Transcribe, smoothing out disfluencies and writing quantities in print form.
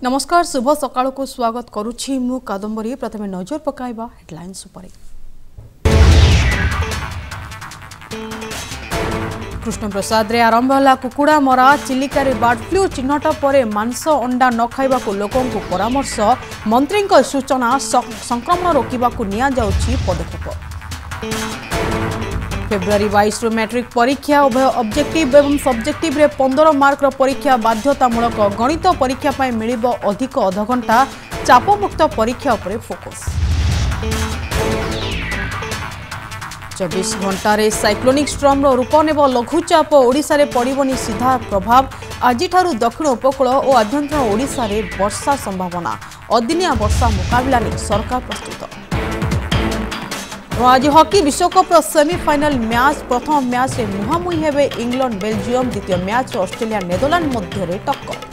नमस्कार शुभ सकाळ को स्वागत करुछि मु कादम्बरी। प्रथमे नजर पकाइबा हेडलाइंस उपरे। कृष्ण प्रसाद रे आरंभ होला कुकुड़ा मरा। चिलिका रे बर्ड फ्लू चिन्हट पर मांस अंडा न खाइबा को लोकों को परामर्श। मंत्री सूचना संक्रमण रोकबा को निया जाउछि पदक्षेप। फेब्रुआरी 22 रो मैट्रिक परीक्षा उभय ऑब्जेक्टिव एवं सब्जेक्टिव रे 15 मार्क रो परीक्षा बाध्यतामूलक। गणित परीक्षा पाई मिलिबो अधिक अधघंटा। चापमुक्त परीक्षा उपरे फोकस। 24 घंटा रे साइक्लोनिक स्ट्रॉम रो रूप नेब लघुचाप। ओडिशा रे पड़िबनी सीधा प्रभाव। आज ठारू दक्षिण उपकूल और आभ्यंतर ओडिशा रे वर्षा संभावना। अदिनिया वर्षा मुकाबला ने सरकार प्रस्तुत। आज हॉकी विश्वकप सेमीफाइनल मैच। प्रथम मैच में मुहांमुही हेबे इंग्लैंड बेल्जियम। द्वितीय मैच ऑस्ट्रेलिया नेदरलैंड मध्य टक्कर।